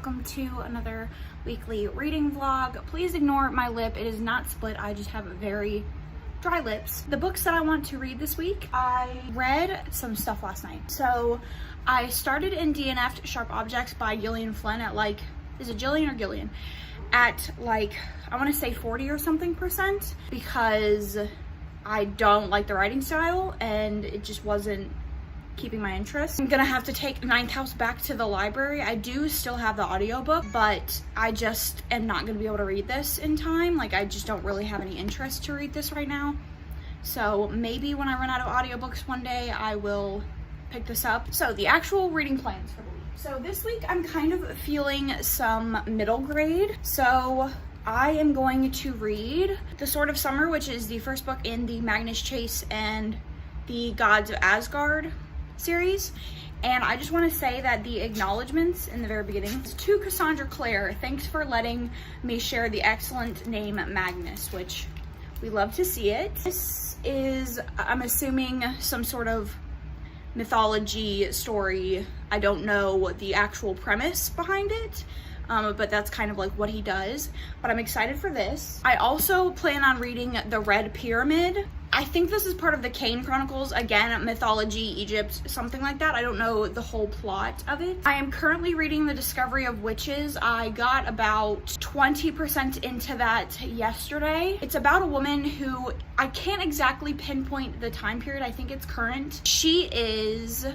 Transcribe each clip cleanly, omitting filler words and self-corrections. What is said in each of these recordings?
welcome to another weekly reading vlog. Please ignore my lip, it is not split, I just have very dry lips. The books that I want to read this week, I read some stuff last night. So I started in DNF'd Sharp Objects by Gillian Flynn at like, is it Gillian or Gillian? At like, I want to say 40 or something percent, because I don't like the writing style and it just wasn't keeping my interest. I'm gonna have to take Ninth House back to the library. I do still have the audiobook, but I just am not gonna be able to read this in time. Like, I just don't really have any interest to read this right now. So maybe when I run out of audiobooks one day, I will pick this up. So the actual reading plans for the week. So this week I'm kind of feeling some middle grade. So I am going to read The Sword of Summer, which is the first book in the Magnus Chase and the Gods of Asgard series. And I just want to say that the acknowledgements in the very beginning to Cassandra Clare, thanks for letting me share the excellent name Magnus, which we love to see it. This is, I'm assuming, some sort of mythology story. I don't know the actual premise behind it, but that's kind of like what he does. But I'm excited for this. I also plan on reading The Red Pyramid. I think this is part of the Kane Chronicles, again, mythology, Egypt, something like that. I don't know the whole plot of it. I am currently reading The Discovery of Witches. I got about 20% into that yesterday. It's about a woman who, I can't exactly pinpoint the time period, I think it's current. She is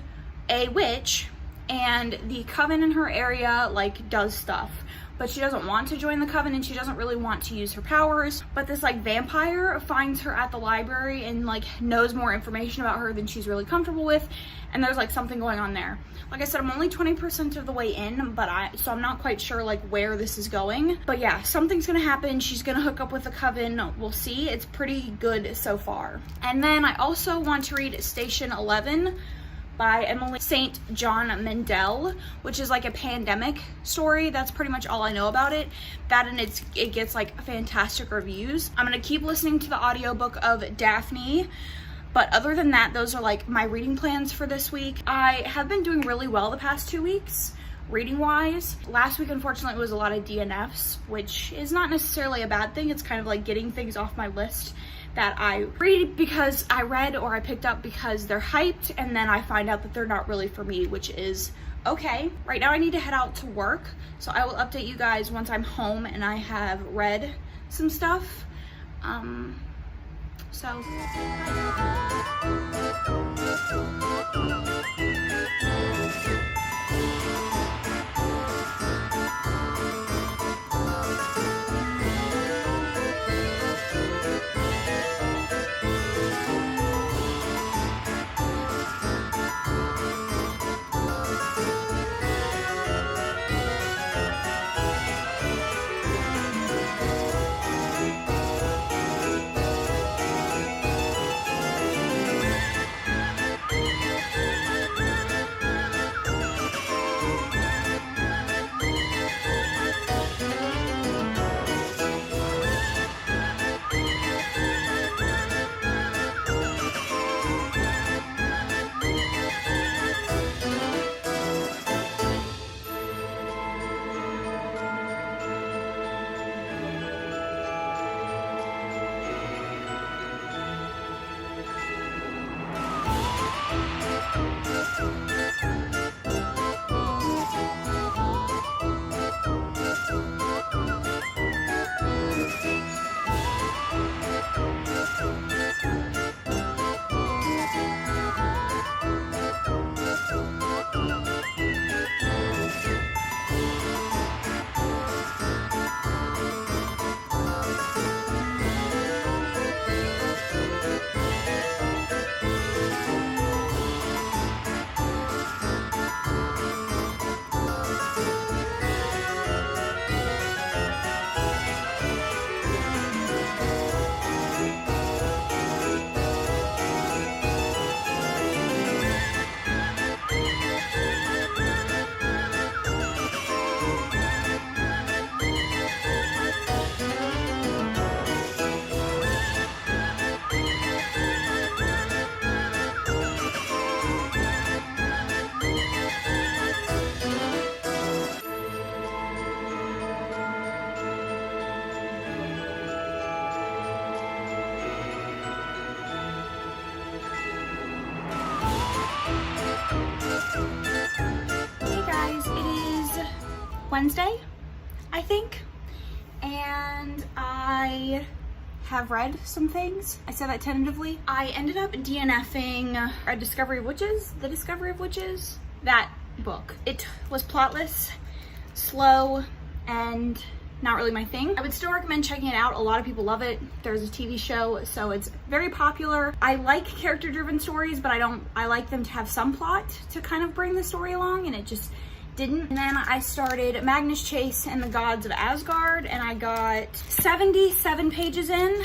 a witch, and the coven in her area like does stuff, but she doesn't want to join the coven and she doesn't really want to use her powers. But this like vampire finds her at the library and like knows more information about her than she's really comfortable with, and there's like something going on there. Like I said, I'm only 20% of the way in, but so I'm not quite sure like where this is going. But yeah, something's gonna happen. She's gonna hook up with the coven. We'll see. It's pretty good so far. And then I also want to read Station 11 by Emily St. John Mendel, which is like a pandemic story. That's pretty much all I know about it. That and it gets like fantastic reviews. I'm gonna keep listening to the audiobook of Daphne, but other than that, those are like my reading plans for this week. I have been doing really well the past 2 weeks, reading wise. Last week, unfortunately, was a lot of DNFs, which is not necessarily a bad thing. It's kind of like getting things off my list that I read because I read or I picked up because they're hyped, and then I find out that they're not really for me, which is okay. Right now I need to head out to work, so I will update you guys once I'm home and I have read some stuff. Wednesday, I think. And I have read some things. I said that tentatively. I ended up DNFing The Discovery of Witches, that book. It was plotless, slow, and not really my thing. I would still recommend checking it out. A lot of people love it. There's a TV show, so it's very popular. I like character-driven stories, but I like them to have some plot to kind of bring the story along, and it just didn't. And then I started Magnus Chase and the Gods of Asgard, and I got 77 pages in.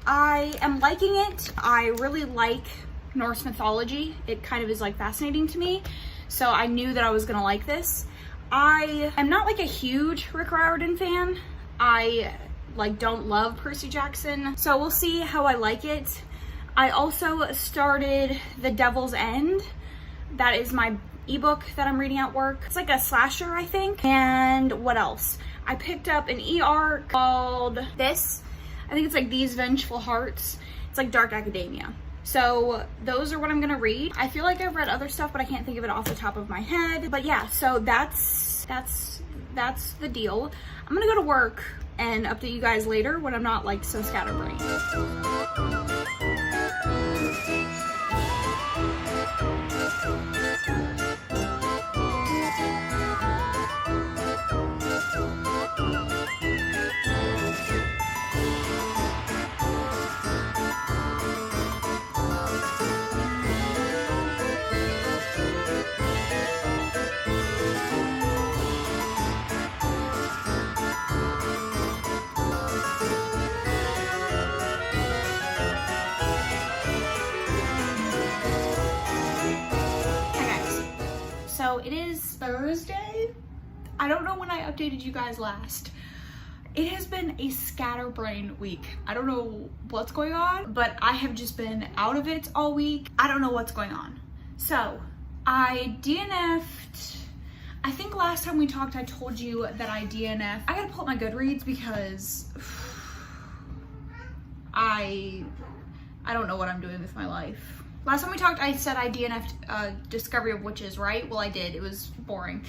I am liking it. I really like Norse mythology. It kind of is like fascinating to me, so I knew that I was gonna like this. I am not like a huge Rick Riordan fan. I like don't love Percy Jackson, so we'll see how I like it. I also started The Devil's End. That is my ebook that I'm reading at work. It's like a slasher, I think. And what else? I picked up an e-arc called this. I think it's like These Vengeful Hearts. It's like dark academia. So those are what I'm gonna read. I feel like I've read other stuff, but I can't think of it off the top of my head. But yeah, so that's the deal. I'm gonna go to work and update you guys later when I'm not like so scatterbrained. So it is Thursday. I don't know when I updated you guys last. It has been a scatterbrained week. I don't know what's going on, but I have just been out of it all week. I don't know what's going on. So I DNF'd. I think last time we talked, I told you that I DNF'd. I gotta pull up my Goodreads because I don't know what I'm doing with my life. Last time we talked, I said I DNF'd Discovery of Witches, right? Well, I did. It was boring.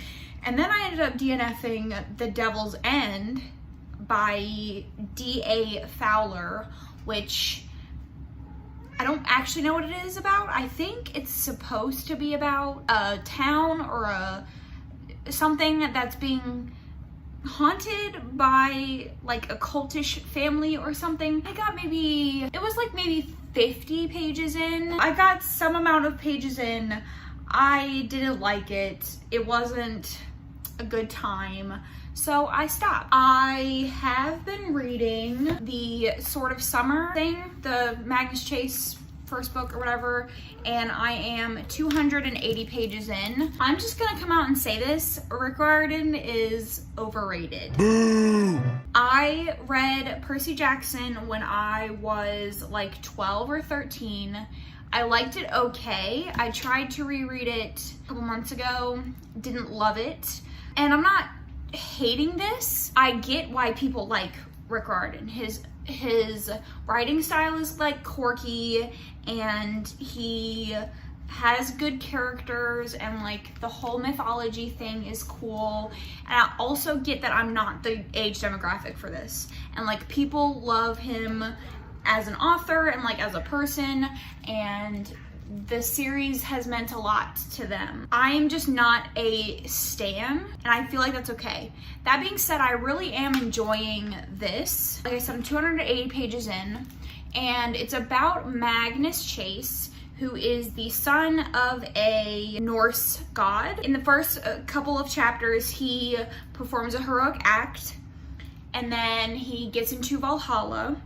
And then I ended up DNFing The Devil's End by D.A. Fowler, which I don't actually know what it is about. I think it's supposed to be about a town or something that's being haunted by like a cultish family or something. It was like maybe 50 pages in. I got some amount of pages in. I didn't like it. It wasn't a good time, so I stopped. I have been reading the Sword of Summer thing, the Magnus Chase first book or whatever, and I am 280 pages in. I'm just gonna come out and say this, Rick Riordan is overrated. Boo! I read Percy Jackson when I was like 12 or 13. I liked it okay. I tried to reread it a couple months ago, didn't love it. And I'm not hating this. I get why people like Rick Riordan. His writing style is like quirky, and he has good characters, and like the whole mythology thing is cool. And I also get that I'm not the age demographic for this, and like people love him as an author and like as a person, and the series has meant a lot to them. I'm just not a stan, and I feel like that's okay. That being said, I really am enjoying this. Like I said, I'm 280 pages in, and it's about Magnus Chase, who is the son of a Norse god. In the first couple of chapters, he performs a heroic act, and then he gets into Valhalla,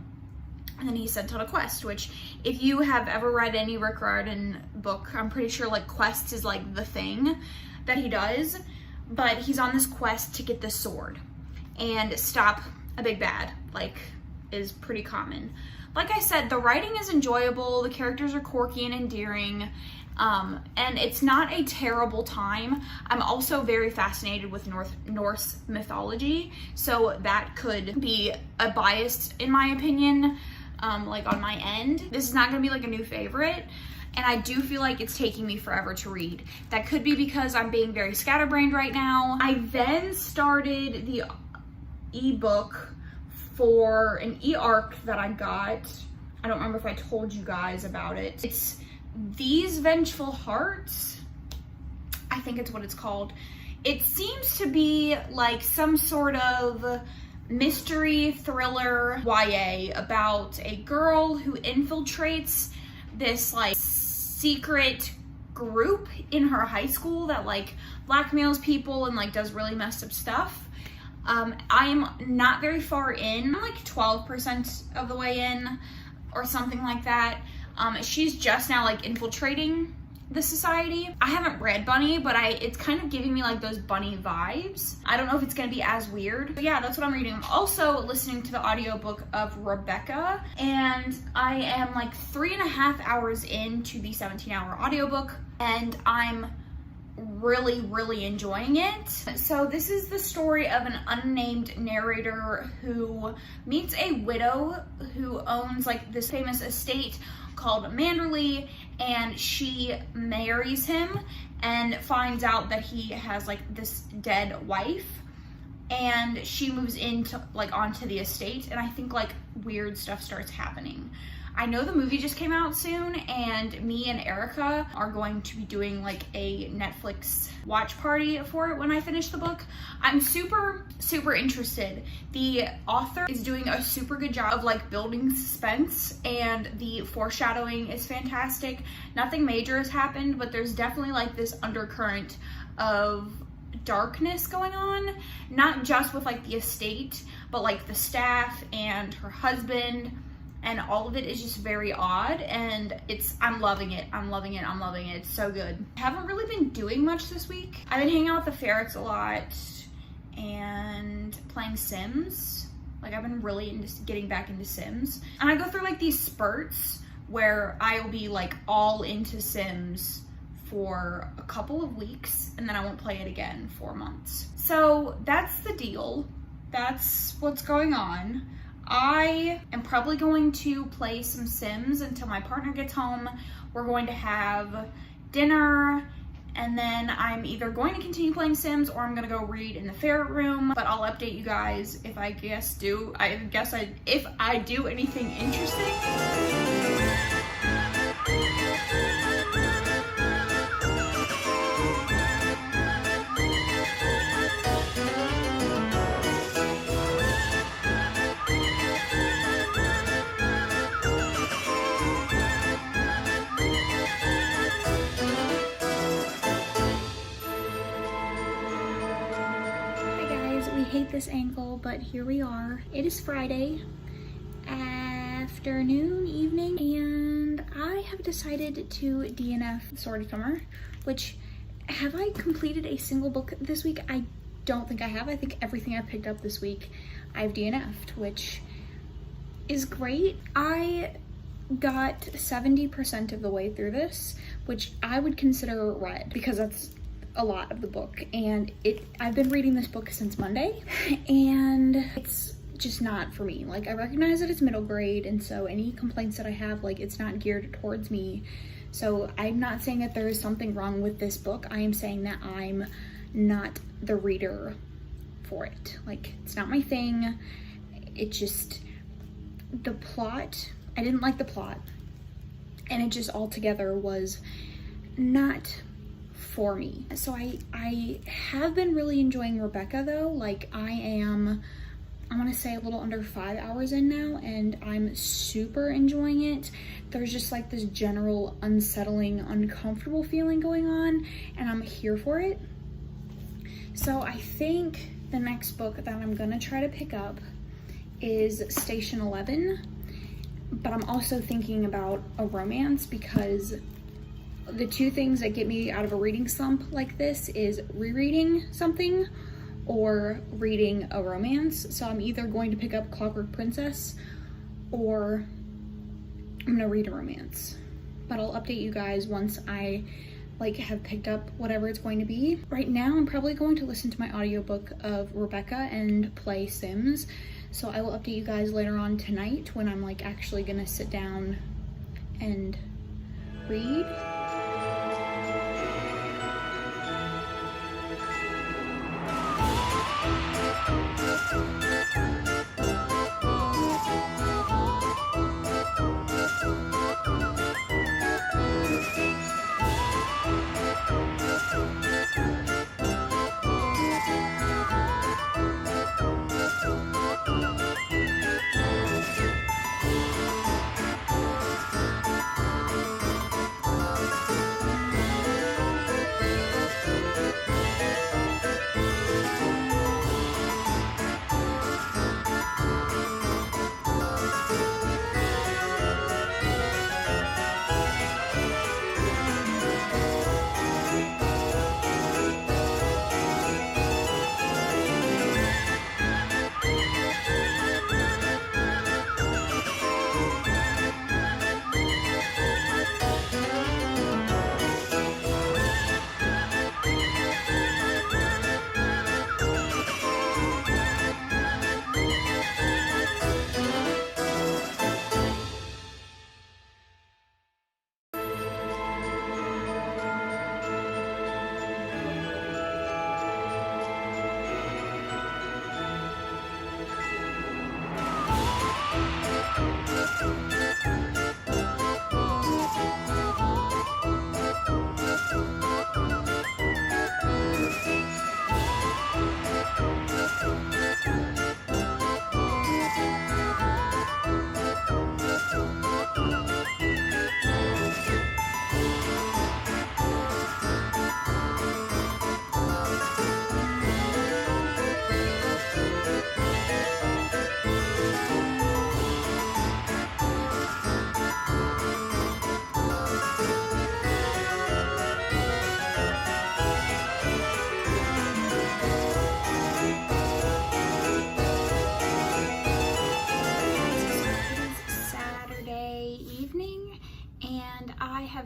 and then he's sent on a quest, which if you have ever read any Rick Riordan book, I'm pretty sure like quests is like the thing that he does. But he's on this quest to get this sword and stop a big bad, like is pretty common. Like I said, the writing is enjoyable, the characters are quirky and endearing, and it's not a terrible time. I'm also very fascinated with Norse mythology, so that could be a bias in my opinion. like on my end. This is not gonna be like a new favorite, and I do feel like it's taking me forever to read. That could be because I'm being very scatterbrained right now. I then started the ebook for an e-arc that I got. I don't remember if I told you guys about it. It's These Vengeful Hearts, I think it's what it's called. It seems to be like some sort of mystery thriller YA about a girl who infiltrates this like secret group in her high school that like blackmails people and like does really messed up stuff. I'm not very far in. I'm like 12% of the way in or something like that. She's just now like infiltrating the society. I haven't read Bunny, but it's kind of giving me like those Bunny vibes. I don't know if it's gonna be as weird, but yeah, that's what I'm reading. I'm also listening to the audiobook of Rebecca, and I am like 3.5 hours into the 17-hour audiobook, and I'm really enjoying it. So this is the story of an unnamed narrator who meets a widow who owns like this famous estate called Manderley, and she marries him and finds out that he has like this dead wife, and she moves into like onto the estate, and I think like weird stuff starts happening. I know the movie just came out soon, and me and Erica are going to be doing like a Netflix watch party for it when I finish the book. I'm super interested. The author is doing a super good job of like building suspense, and the foreshadowing is fantastic. Nothing major has happened, but there's definitely like this undercurrent of darkness going on, not just with like the estate, but like the staff and her husband, and all of it is just very odd, and I'm loving it. It's so good. I haven't really been doing much this week. I've been hanging out with the ferrets a lot and playing Sims. Like I've been really getting back into Sims, and I go through like these spurts where I'll be like all into Sims for a couple of weeks, and then I won't play it again for months. So that's the deal. That's what's going on. I am probably going to play some Sims until my partner gets home. We're going to have dinner, and then I'm either going to continue playing Sims or I'm gonna go read in the ferret room, but I'll update you guys if I do anything interesting. Hate this angle, but here we are. It is Friday afternoon, evening, and I have decided to DNF Sword Swimmer, which, have I completed a single book this week? I don't think I have. I think everything I picked up this week I've DNF'd, which is great. I got 70% of the way through this, which I would consider read, because that's a lot of the book, and I've been reading this book since Monday, and it's just not for me. Like, I recognize that it's middle grade, and so any complaints that I have, like, it's not geared towards me. So I'm not saying that there is something wrong with this book. I am saying that I'm not the reader for it. Like, it's not my thing. It just, the plot, I didn't like the plot, and it just altogether was not for me. So I have been really enjoying Rebecca though. Like I want to say a little under 5 hours in now, and I'm super enjoying it. There's just like this general unsettling, uncomfortable feeling going on, and I'm here for it. So I think the next book that I'm gonna try to pick up is Station 11, but I'm also thinking about a romance, because the two things that get me out of a reading slump like this is rereading something or reading a romance. So I'm either going to pick up Clockwork Princess or I'm gonna read a romance. But I'll update you guys once I like have picked up whatever it's going to be. Right now I'm probably going to listen to my audiobook of Rebecca and play Sims. So I will update you guys later on tonight when I'm like actually gonna sit down and read.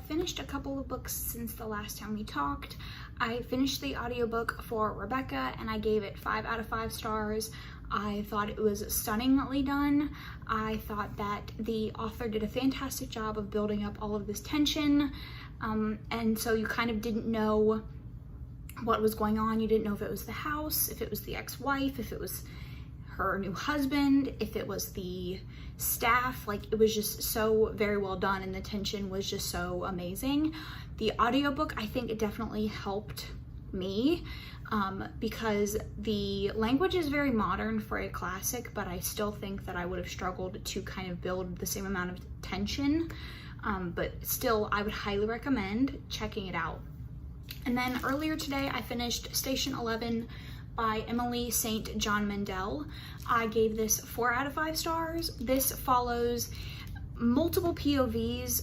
Finished a couple of books since the last time we talked. I finished the audiobook for Rebecca and I gave it 5 out of 5 stars. I thought it was stunningly done. I thought that the author did a fantastic job of building up all of this tension, and so you kind of didn't know what was going on. You didn't know if it was the house, if it was the ex-wife, if it was her new husband, if it was the staff. Like, it was just so very well done and the tension was just so amazing. The audiobook, I think it definitely helped me because the language is very modern for a classic, but I still think that I would have struggled to kind of build the same amount of tension, but still I would highly recommend checking it out. And then earlier today I finished Station 11 by Emily St. John Mendel. I gave this 4 out of 5 stars. This follows multiple POVs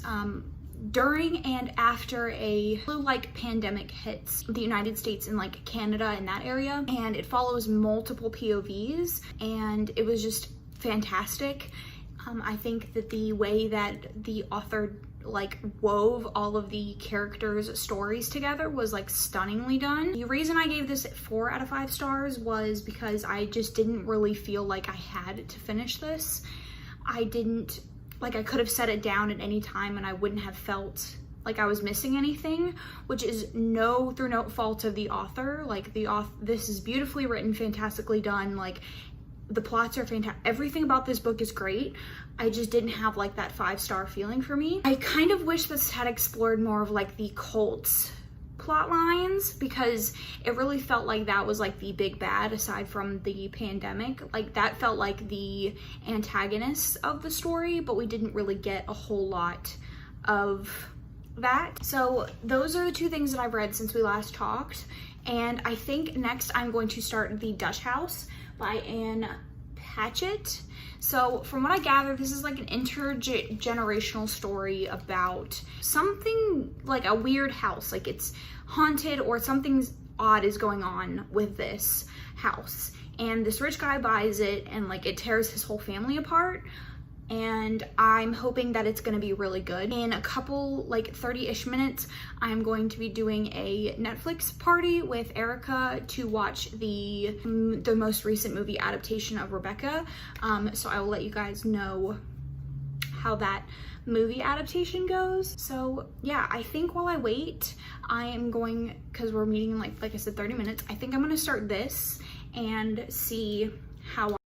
during and after a flu-like pandemic hits the United States and like Canada in that area, and it follows multiple POVs, and it was just fantastic. I think that the way that the author like wove all of the characters' stories together was like stunningly done. The reason I gave this 4 out of 5 stars was because I just didn't really feel like I had to finish this. I didn't, like, I could have set it down at any time and I wouldn't have felt like I was missing anything, which is no fault of the author. Like, this is beautifully written, fantastically done. Like, the plots are fantastic. Everything about this book is great. I just didn't have like that 5-star feeling for me. I kind of wish this had explored more of like the cult plot lines, because it really felt like that was like the big bad aside from the pandemic. Like, that felt like the antagonist of the story, but we didn't really get a whole lot of that. So those are the 2 things that I've read since we last talked. And I think next I'm going to start The Dutch House by Patchett. So from what I gather, this is like an intergenerational story about something like a weird house. Like, it's haunted or something odd is going on with this house. And this rich guy buys it and like it tears his whole family apart. and I'm hoping that it's gonna be really good. In a couple, like 30-ish minutes, I'm going to be doing a Netflix party with Erica to watch the most recent movie adaptation of Rebecca. So I will let you guys know how that movie adaptation goes. So yeah, I think while I wait, I am going, because we're meeting in like I said, 30 minutes, I think I'm gonna start this and see how